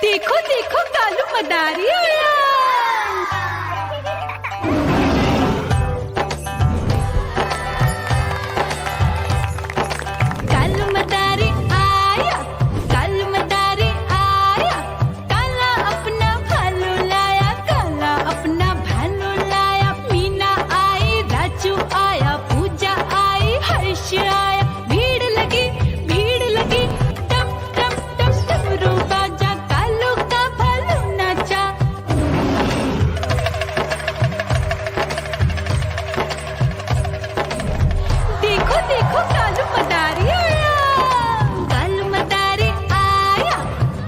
देखो देखो कालू मदारी आया। कालू मदारी आया, कालू मदारी आया, काला अपना भालू लाया, काला अपना भालू लाया। मीना आई, राजू आया, पूजा आई, हर्ष आया। भीड़ लगी टम टम टम डमरू बाजा, कालू का भालू नाचा। देखो देखो कालू मदारी आया, कालू मदारी आया,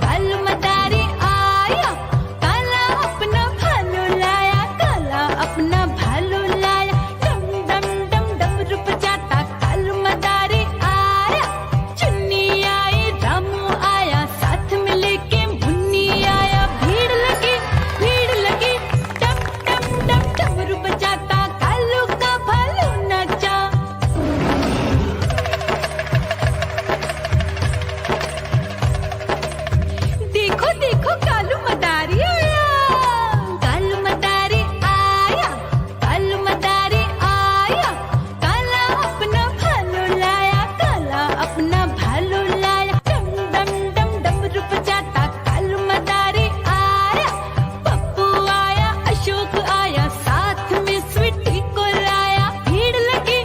कालू मदारी आया, काला अपना भालू लाया, काला अपना भालू लाया। डम डम डम डमरू बजाता कालू मदारी आया। चुन्नी आई, रामू आया, साथ में लेके मुन्नी आया। भीड़ लगी टम टम टम डमरू बजाता कालू का भालू नाचा। देखो देखो कालू मदारी आया, कालू मदारी आया, कालू मदारी आया, काला अपना भालू लाया, काला अपना भालू लाया। डम डम डम डमरू बजाता कालू मदारी आया। पप्पू आया, अशोक आया, साथ में स्वीटी को लाया। भीड़ लगी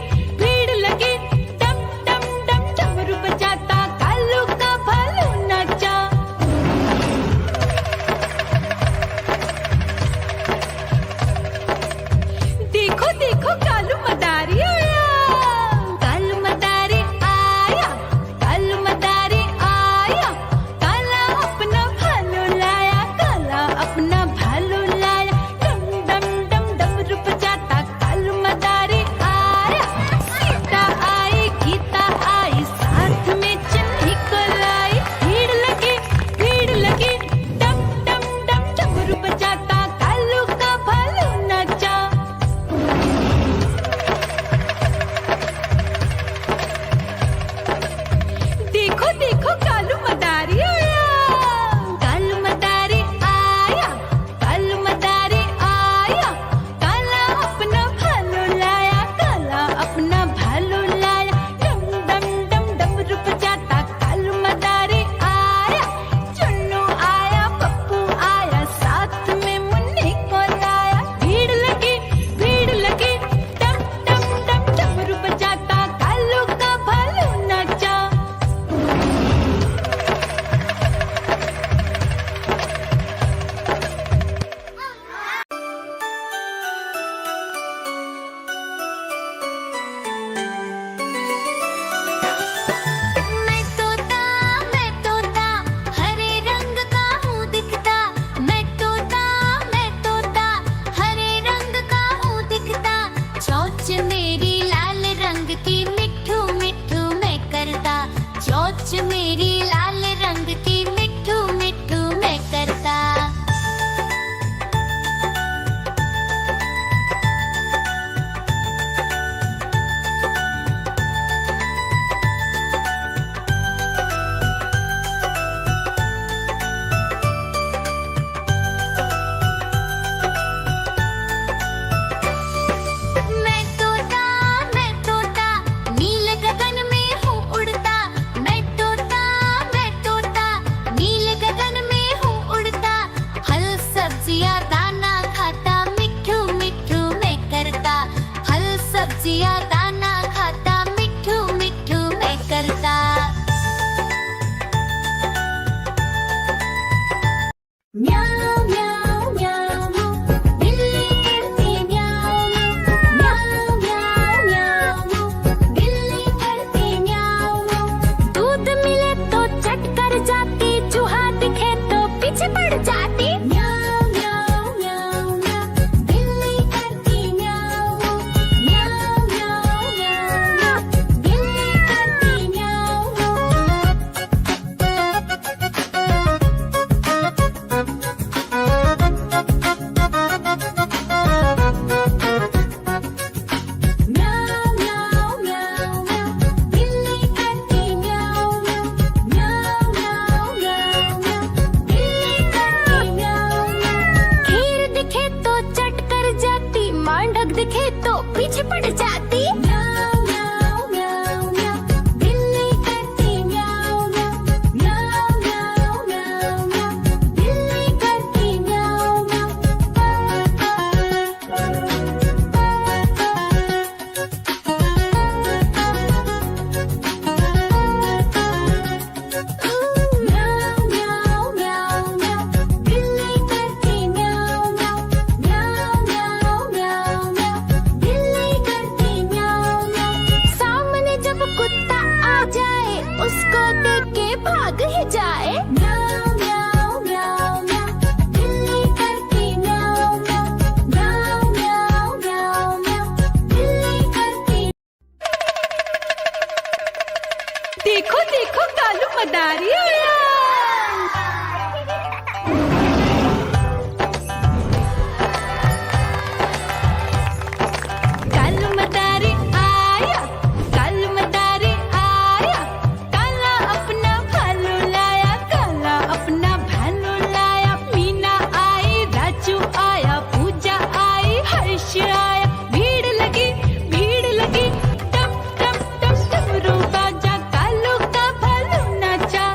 टम टम टम डमरू बजाता कालू का भालू नाचा। देखो देखो कालू मदारी आया, कालू मदारी आया, कालू मदारी आया, काला अपना भालू लाया, काला अपना भालू लाया। डम डम डम डमरू बजाता कालू मदारी आया। सीता आई, गीता आई, साथ में चन्नी को लाई। भीड़ लगी टम टम टम डमरू बजाता कालू का भालू नाचा। देखो देखो कालू मदारी आया, कालू मदारी आया, कालू मदारी आया, काला अपना भालू लाया, काला अपना भालू लाया। डम डम डम डमरू बजाता कालू मदारी आया। चुन्नू आया, पप्पू आया, साथ में मुन्नी को लाया। भीड़ लगी टम टम टम डमरू बजाता कालू का भालू नाचा। मैं तोता हरे रंग का हूँ दिखता। मैं तोता हरे रंग का हूँ दिखता। चोंच मेरी लाल रंग की मिट्ठू मिट्ठू मैं करता। चोंच मेरी लाल रंग की मिट्ठू मिट्ठू मैं करता। मैं तोता नीले गगन में हूँ उड़ता। मैं तोता मदारी आया। कालू मदारी आया, कालू मदारी आया, काला अपना भालू लाया, काला अपना भालू लाया। मीना आई, राजू आया, पूजा आई, हर्ष आया। भीड़ लगी, भीड़ लगी, टम टम टम डमरू बाजा, कालू का भालू नाचा,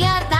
दिया था